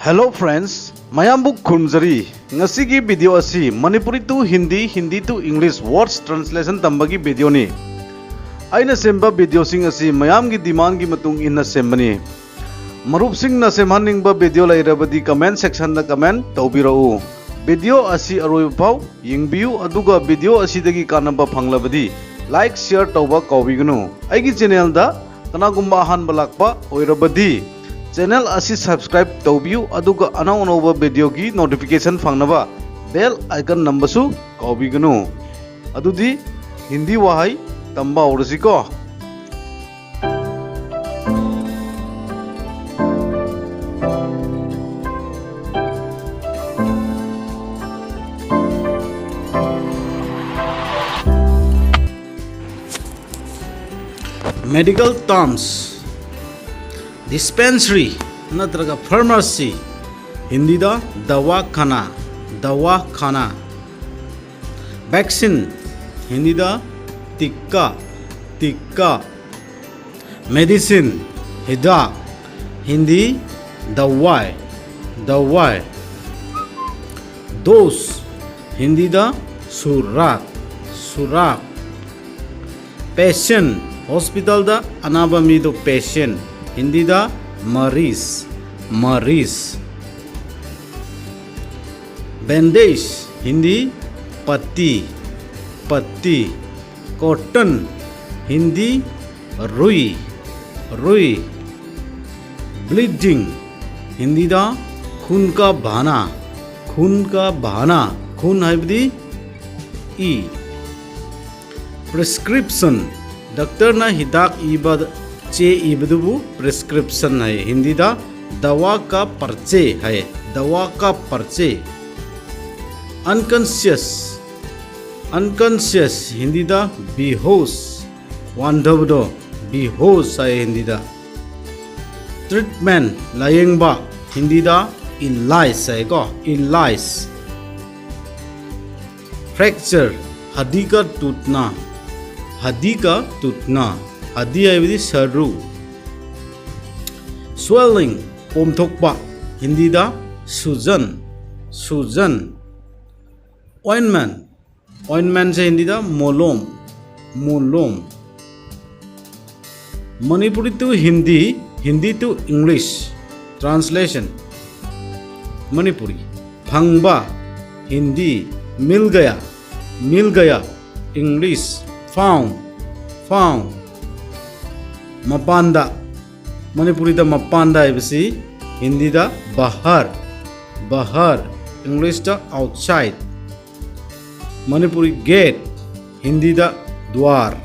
Hello friends, Mayambuk Kunjari. Ngasigi video asi Manipuri to Hindi, Hindi to English words translation tambagi video ni. Aina semba video sing asi mayam gi demand gi matung inna sembani. Marup sing na semhaning ba video lai rabadi comment section na comment tawbirau. Video asi aroi pau yingbiu aduga video asi dagi kanamba phanglabadi like share tawba kawbigunu. Aigi channel da kanagumba han balakpa oirabadi channel asi subscribe tawbiu aduga anau anauba video gi notification fangnaba bell icon nambasu kawbigunu. Adudi Hindi wahai tamba orasiko. Medical terms. Dispensary natraga pharmacy. Hindi da dawakhana, dawakhana. Vaccine. Hindi da tikka, tikka. Medicine. Hidak. Hindi dawai, dawai. Dose. Hindi da surat, surat. Patient. Hospital da anaba mido patient. Hindi da maris, maris. Bandage. Hindi patti, patti. Cotton. Hindi rui, rui. Bleeding. Hindi da खून का बहाना, खून का बहाना. खून हाइबदी E. Prescription. Doctor ना हिदाक इबद चे इबदुबु prescription है. हिंदी दा दवा का पर्चे है, दवा का पर्चे. Unconscious, unconscious. हिंदी दा बेहोश, वांधवदो बेहोश है हिंदी दा. ट्रीटमेंट लायेंगबा. हिंदी दा इलाज है को, इलाज. फ्रैक्चर. हड्डी का टूटना, हड्डी का टूटना. हड्डी है सरू. स्वेलिंग. पोमथोकपा. हिंदी दा सूजन, सूजन. ऑइंटमेंट. ऑइंटमेंट से हिंदी दा मोलोम, मोलोम. Manipuri to Hindi, Hindi to English translation. Manipuri. फंगबा. हिंदी मिल गया, मिल गया. English found, found. Mapanda. Manipuri da mapanda ibsi. Hindi da bahar, bahar. English da outside. Manipuri gate. Hindi da द्वार.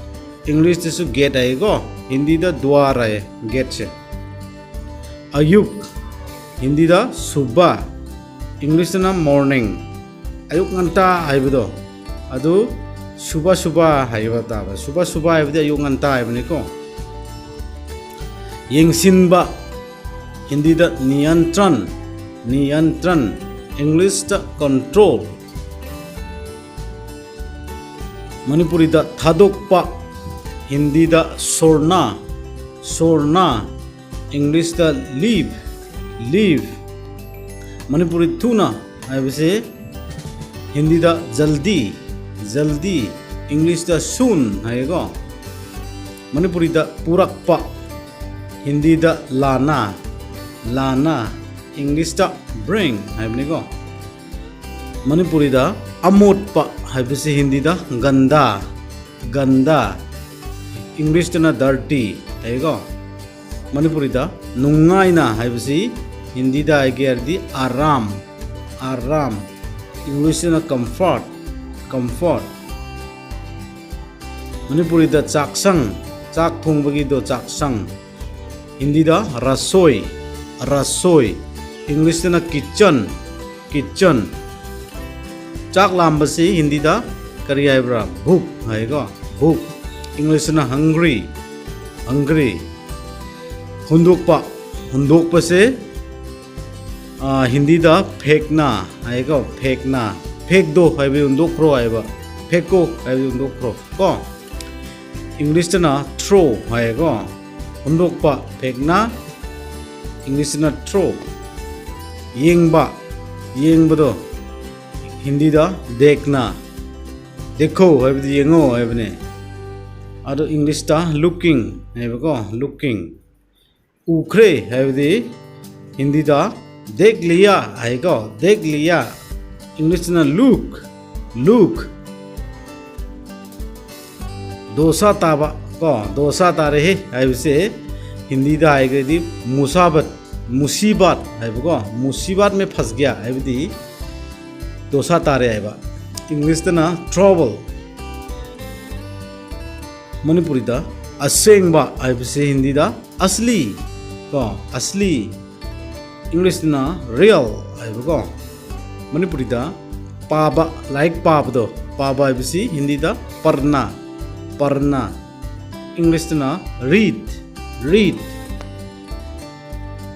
English से gate आएगा. हिंदी दा द्वार आए, gate से. अयुक. हिंदी दा सुबह. English ना morning. अयुक nganta आइबदो. अदु सुबह सुबह हाइबा ताबा. सुबह सुबह हाइबदे अयुक nganta आइबनिको. यंगसिनबा. हिंदी दा नियंत्रण, नियंत्रण. English दा control. मणिपुरी दा थादोकपा. हिंदी दा सोरना, सोरना. English दा leave, leave. मणिपुरी थुना हाइबसे. हिंदी दा जल्दी, जल्दी. English दा soon हाइगो. मणिपुरी दा पुरकपा. हिंदी दा लाना, लाना. English दा bring हाइबनिको. मणिपुरी दा अमोटपा हाइबसे. हिंदी दा गंदा, गंदा. English दा dirty हाइगो. मणिपुरी दा नुंगाइना हाइबसे. हिंदी दा आइगेरदी आराम, आराम. English दा comfort, comfort. मणिपुरी दा चाकसंग. चाक थोंबगी दो चाकसंग. हिंदी दा रसोई, रसोई. English दा किचन, किचन. चाक लांबसे. हिंदी दा करी आइब्रा भूख हाइगो, भूख. English दा hungry, hungry. हुंदोकपा. हुंदोकपा से हिंदी दा फेंकना आएगा, फेंकना. फेंक दो हाइबे हुंदोक्रो आएगा. फेंको हाइबे हुंदोक्रो को. English दा थ्रो आएगा. हुंदोकपा फेंकना. English ना throw. yengba yengbado Hindi da dekna dekho haibdi yengo haibne ado English da looking haibako looking ukhre haibdi Hindi da dekh liya haigo dekh liya English na look dosa taba ko dosa tare he haibse Hindi da haigadi musibat haibako musibat में फंस गया haibdi dosa tare haiba English na trouble Manipuri da asengba haibse Hindi da asli ko asli English na real haibako Manipuri da paba like paba do paba haibse Hindi da parna English na read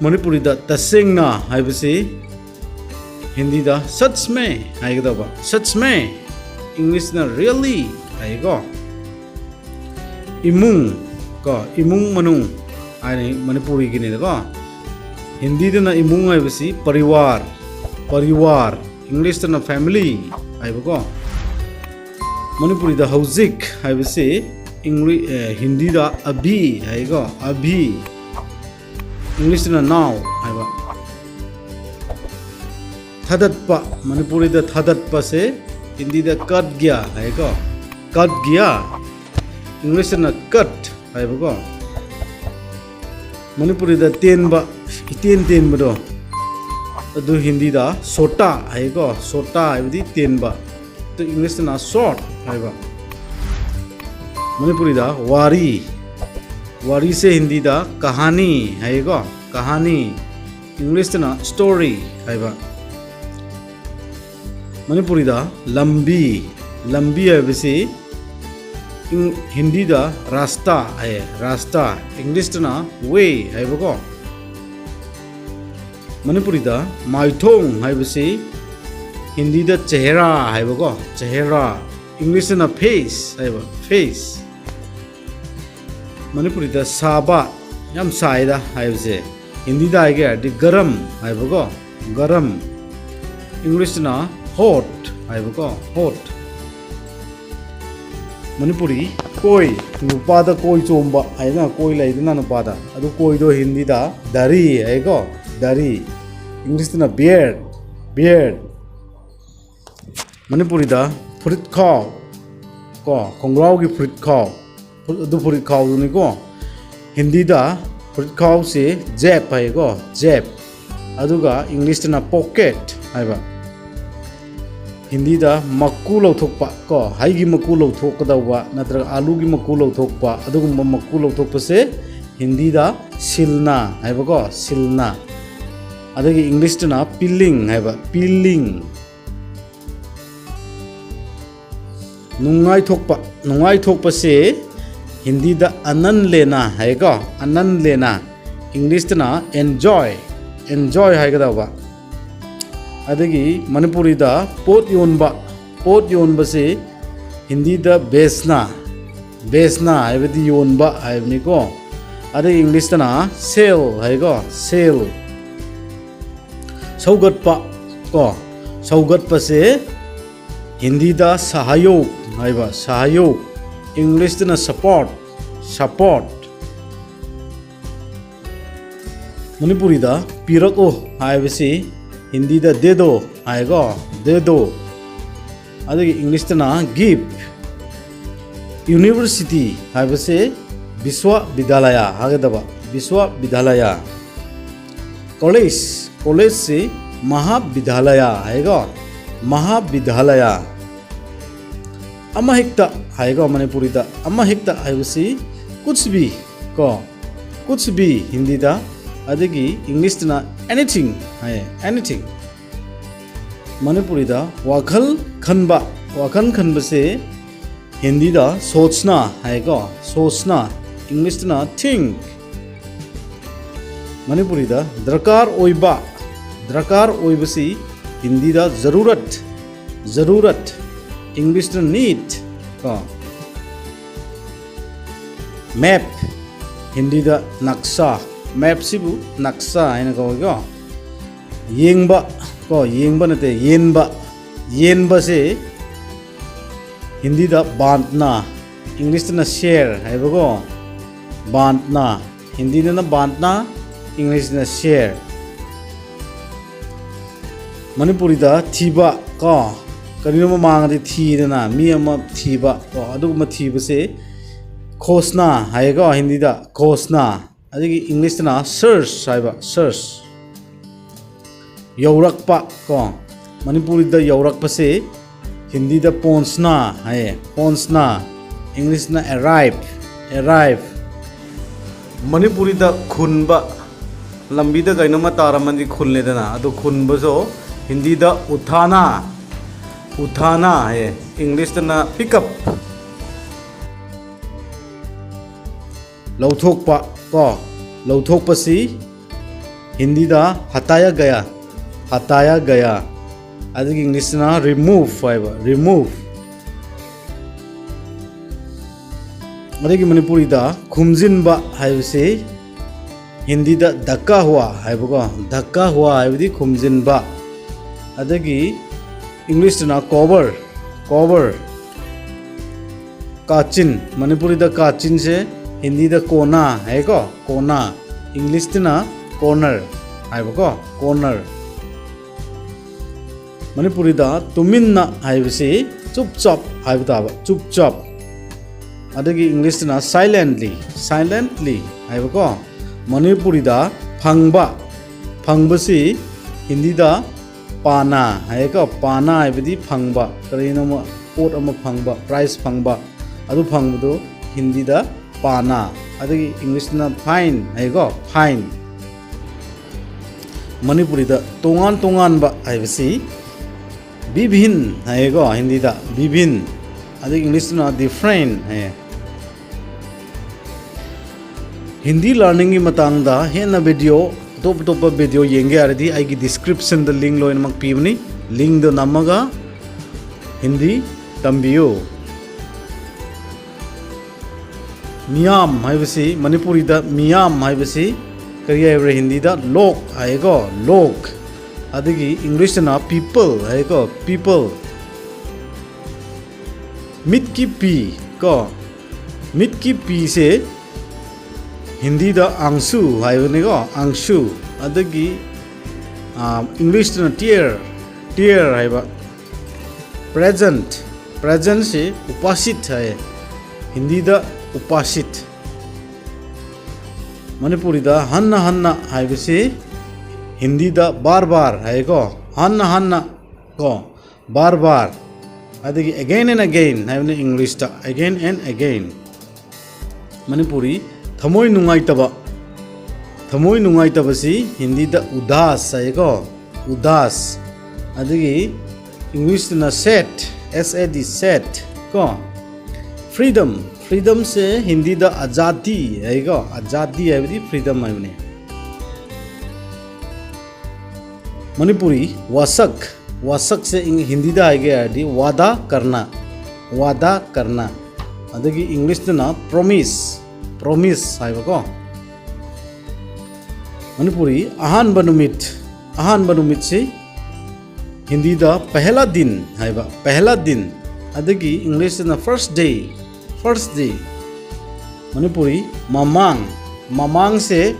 Manipuri da tasengna haibse Hindi da सच में हाइगदबा सच में English na really हाइगो इमुंग मनुंग आने मणिपुरी की नहीं को हिंदी ना इमुंग हाइबसी परिवार English ना family हाइबको Manipuri दा हौजिक हाइबसी English हिंदी दा अभी हाइगो अभी English ना now हाइबा थदत्पा मणिपुरी दा थदत्पा से हिंदी दा कट गया है को कट गया इंग्लिश ना कट है को मणिपुरी दा तेन बदो अदु हिंदी दा सोटा है को सोटा है बदी तेन बा तो इंग्लिश ना शॉर्ट है बा मणिपुरी दा वारी से हिंदी दा कहानी है को कहानी इंग्लिश ना स्टोरी है बा मणिपुरी दा लंबी है वैसे हिंदी दा रास्ता इंग्लिश ना वे है बको मणिपुरी दा माइथोंग है वैसे हिंदी दा चेहरा है बको चेहरा इंग्लिश ना फेस है बा फेस मणिपुरी दा साबा याम साइदा है वैसे हिंदी दा है क्या गरम है बको गरम इंग्लिश ना hot हाइबको hot मणिपुरी कोई नुपादा कोई चोंबा हाइना कोई लाइदना नुपादा अदु कोई दो हिंदी दा दारी हाइको दारी इंग्लिश ना beard मणिपुरी दा फुरित खाओ को खोंग्राव की फुरित खाओ अदु फुरित खाओ दुनी को हिंदी दा फुरित खाओ से जेब हाइको जेब अदुगा इंग्लिश ना पॉकेट हाइबा हिंदी दा मक्कू लौथोकपा को हाइगी मक्कू लौथोकदवा नत्रग आलू की मक्कू लौथोकपा अदुगुम्बा मक्कू लौथोकपसे हिंदी दा सिलना हाइबको सिलना अदगी इंग्लिश ना पिलिंग हाइबा पिलिंग नुंगाई थोकपसे हिंदी दा आनंद लेना हाइको आनंद लेना इंग्लिश ना एंजॉय हाइगदवा अदगी मणिपुरी दा पोत योनबा से हिंदी दा बेसना हाइबदी योनबा हाइबनी को अदगी इंग्लिश ना सेल हाइगो सेल सौगटपा से हिंदी दा सहयोग हाइबा सहयोग इंग्लिश ना सपोर्ट मणिपुरी दा पिरको हाइबसी हिंदी दा दे दो आएगा दे दो अदगी इंग्लिश ना गिफ्ट यूनिवर्सिटी हाइबसे विश्वविद्यालय हागदबा विश्वविद्यालय कॉलेज से महाविद्यालय आएगा महाविद्यालय अमहिक्ता आएगा मणिपुरी दा अमहिक्ता हाइबसी कुछ भी हिंदी दा अदगी इंग्लिश ना एनीथिंग है एनीथिंग मणिपुरी दा वाखल खनबा से हिंदी दा सोचना है को सोचना इंग्लिश ना थिंक मणिपुरी दा दरकार ओइबसी हिंदी दा जरूरत इंग्लिश ना नीड को मैप हिंदी दा नक्शा मैप सिबु नक्शा है ना कहो yengba ko yengba nate yenba se Hindi da bantna English na share hai bago bantna Hindi na bantna English na share Manipuri da thiba ko kanino mamang de thi na mi ama thiba ko adu ma thiba se khosna hai go Hindi da khosna adigi English na search hai ba search yaurakpa ko Manipuri da yaurakpa se Hindi da ponsna hai ponsna English na arrive Manipuri da khunba lambi da kaino ma taramandi khunle da na adu khunba so Hindi da uthana hai English na pick up lauthokpa ko lauthokpa si Hindi da hataya gaya adigi English na remove hai ba remove adigi Manipuri da khumjinba hai se Hindi da dhakka hua hai ba ko dhakka hua hai di khumjinba adigi English na cover kachin Manipuri da kachin se Hindi da kona hai ko kona English na corner hai ba ko corner Manipuri da tuminna hai se chupchap hai ba ba chupchap adagi English na silently hai ba ko Manipuri da phangba si Hindi da pana hai ko pana hai bidi phangba karino ma pot ama phangba price phangba adu phangbu Hindi da pana adagi English na fine hai ko fine Manipuri da tongan ba hai si bibhin hai ko Hindi da bibhin adagi English na different hai Hindi learning gi matang da hena video top video yenge aradi aigi description da link loin mak pibni link da namaga Hindi tambiyo miyam haibasi Manipuri da miyam haibasi kariya ever Hindi da lok aigo lok adigi English na people aigo people mit ki pi se Hindi da angsu haibani go angsu adagi English na tear haiba present se upasit hai Hindi da upasit Manipuri da hanna haibase Hindi da bar hai go hanna go bar adagi again and again haibani English da again and again Manipuri thamoi nungai taba si Hindi da udas hai ko udas adagi English na sad sad ko freedom se Hindi da azadi hai ko azadi hai bidi freedom hai bane Manipuri wasak se Hindi da hai ge adi wada karna adagi English na promise hai ba ko Manipuri ahan banumit se Hindi da pehla din hai ba pehla din adagi English na first day Manipuri mamang se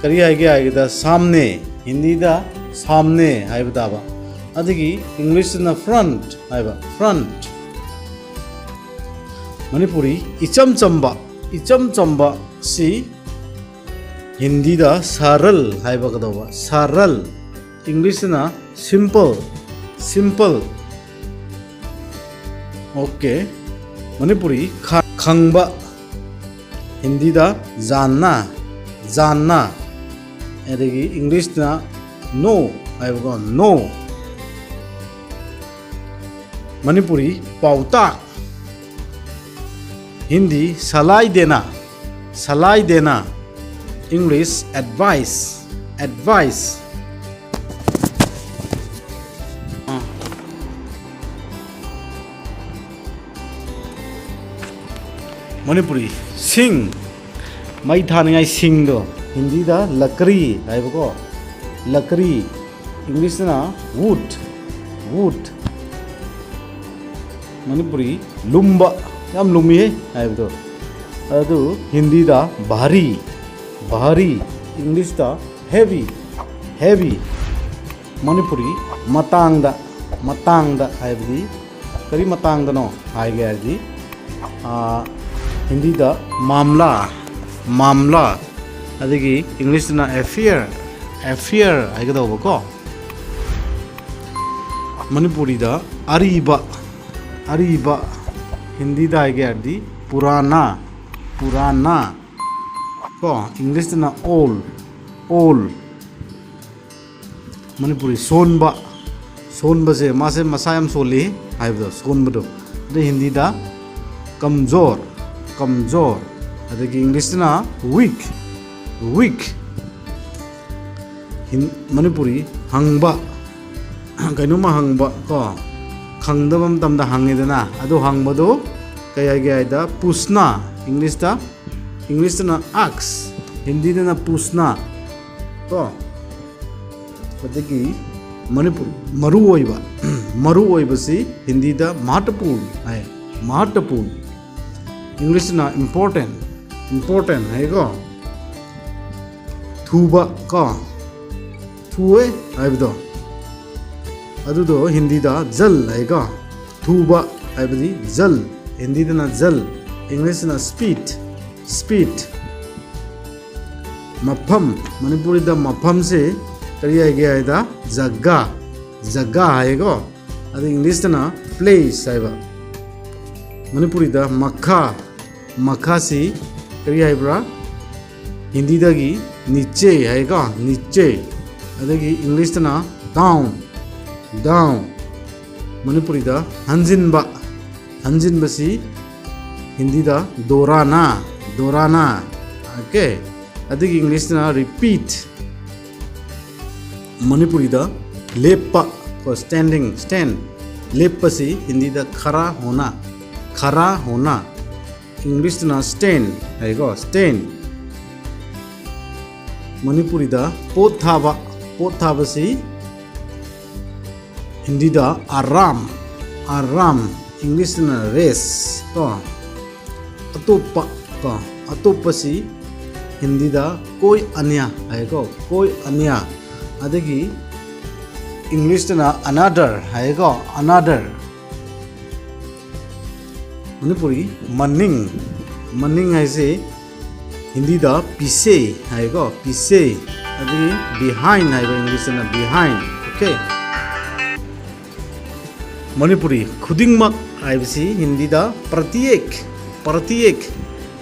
kari hai ge da samne Hindi da samne hai ba ba adagi English na front hai ba front Manipuri icham chamba si Hindi da saral hai ba ka ba saral English na simple okay Manipuri khangba Hindi da janna adagi English na no hai ba no Manipuri pautak Hindi salai dena English advice Manipuri sing mai thaningai sing do Hindi da lakri hai ba ko lakri इंग्लिशना wood wood Manipuri लुम्बा याम लुमी है हाइबदो अदु हिंदी दा भारी भारी इंग्लिश दा heavy heavy मनपुरी मतंग दा हाइबदी करी मतंग दनो हाइगे आदि हिंदी दा मामला अदगी इंग्लिश ना affair हाइगदोबको मनपुरी दा अरीबा हिंदी दा आगे आदि पुराना को इंग्लिश ना ओल मनपुरी सोनबा से मासे मसायम सोली हाइबदो सोनबदो अदे हिंदी दा कमजोर अदगी इंग्लिश ना weak मनपुरी हंगबा कइनुमा हंगबा को खंगदबम तमदा हंगेदना अदो हंगबदो कया गयादा पुसना इंग्लिश ना ask हिंदी ना पुसना को अदगी मनपुरी मरु ओइबसी हिंदी दा महत्वपूर्ण इंग्लिश ना important है को थुबा को थुए हाइबदो अदुदो हिंदी दा जल है को थुबा हाइबदी जल हिंदी ना जल इंग्लिश ना स्पीड मफम मनपुरी दा मफम से करी है गया है दा जगह है को अदु इंग्लिश ना प्लेस हाइबा मनपुरी दा मखा से करी है ब्रा हिंदी दागी नीचे है का नीचे अदगी इंग्लिश ना डाउन मनपुरी दा हंजिनबा सी हिंदी दा दोराना ओके अदगी इंग्लिश ना रिपीट मनपुरी दा लेपा को स्टैंड लेपा सी हिंदी दा खरा होना इंग्लिश ना स्टैंड है को स्टैंड मनपुरी दा पोत थाबा से हिंदी दा आराम इंग्लिश ना रेस तो अतोपा से हिंदी दा कोई अन्य है को कोई अन्य अदगी इंग्लिश ना अनदर है को अनदर मनपुरी मनिंग है से हिंदी दा पीछे है को पीछे अदगी behind है इंग्लिश ना behind ओके मनपुरी खुदिंगमक है हिंदी दा प्रत्येक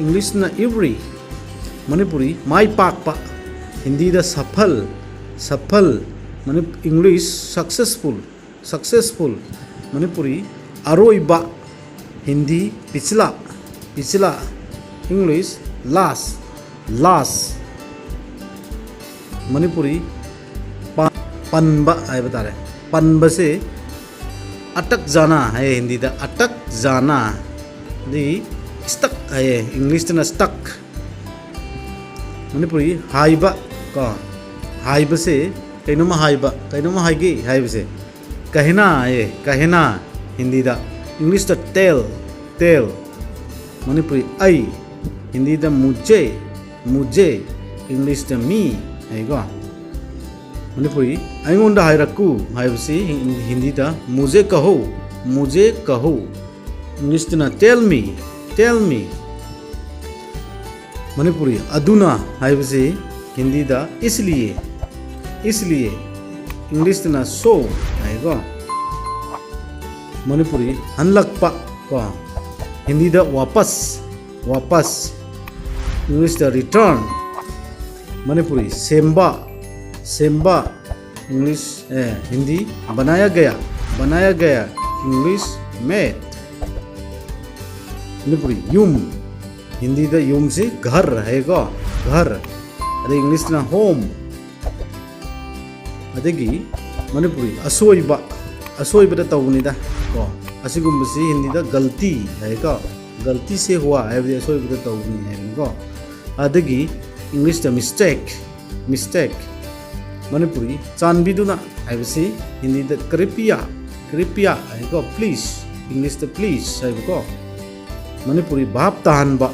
इंग्लिश ना every मनपुरी माई पाकपा हिंदी दा सफल इंग्लिश सक्सेसफुल मनपुरी अरोइबा हिंदी पिछला इंग्लिश लास्ट मनपुरी पनबा है बता रहे पनबा से अटक जाना है हिंदी दा अटक जाना दी स्टक है इंग्लिश ना स्टक मनपुरी हाइबा का हाइबा से कइनुमा हाइगे हाइबा से कहना हिंदी दा इंग्लिश दा टेल मनपुरी आई हिंदी दा मुझे इंग्लिश दा मी है को मनपुरी आइंगोंदा हाइरकू हाइबसी हिंदी दा मुझे कहो इंग्लिश ना टेल मी मनपुरी अदुना हाइबसी हिंदी दा इसलिए इंग्लिश ना सो है को मनपुरी हनलकपा को हिंदी दा वापस इंग्लिश दा रिटर्न मनपुरी सेम्बा इंग्लिश हिंदी बनाया गया इंग्लिश मेड मनपुरी यूम हिंदी दा यूम से घर है को घर अदे इंग्लिश ना होम अदगी मनपुरी असोइबा तौनीदा को असिगुम्बसी हिंदी दा गलती है को गलती से हुआ है असोइबा तौनी है को अदगी इंग्लिश दा mistake Manipuri chanbiduna haibasi Hindi da kripiya kripiya haiko please English da please haiko Manipuri bhap tahanba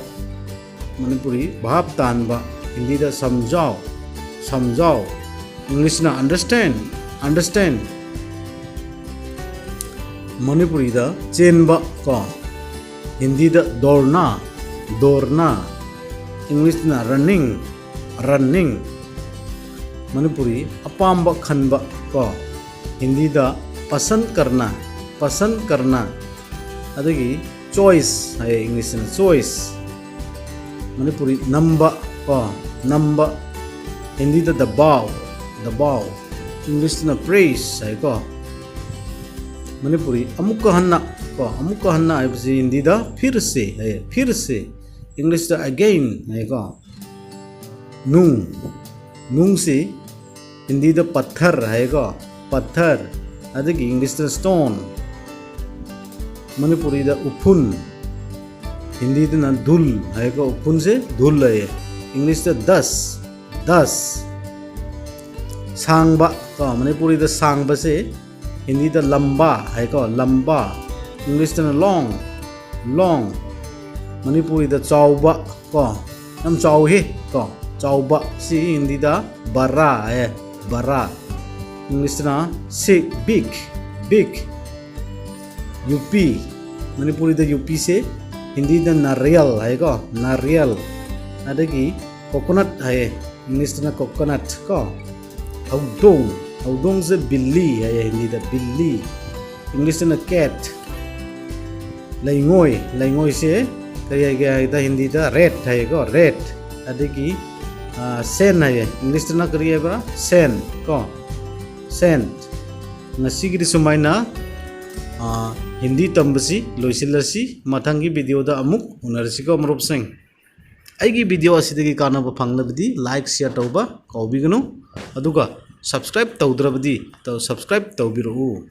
Manipuri bhap tahanba Hindi da samjhao samjhao English na understand understand Manipuri da chenba ko Hindi da dorna dorna English na running running Manipuri apamba khanba ko Hindi da pasand karna adagi choice hai English na choice Manipuri namba ko namba Hindi da dabaw English na praise hai ko Manipuri amukka hanna hai basi Hindi da phir se English da again hai ko nung se Hindi da pathar hai ko pathar adagi English da stone Manipuri da upun Hindi da na dhul hai ko upun se dhul hai English da das sangba ko Manipuri da sangba se Hindi da lamba hai ko lamba English da na long Manipuri da chauba ko nam chau he ko chauba si Hindi da bara hai bara English da na sick big UP Manipuri da UP se Hindi da nariyal hai ko nariyal adagi coconut hai English da na coconut ko Haudong se billi hai Hindi da billi English da na cat laingoi se kaya da Hindi da red hai ko red adagi sen hai English da na kariya ba sen ko sen ngasi gi sumaina Hindi tambasi loisilasi mathangi video da amuk unarsi ko marup sing aigi video asidagi kana ba phangnabdi like share tauba kaubiganu aduga subscribe taudrabdi to subscribe taubiru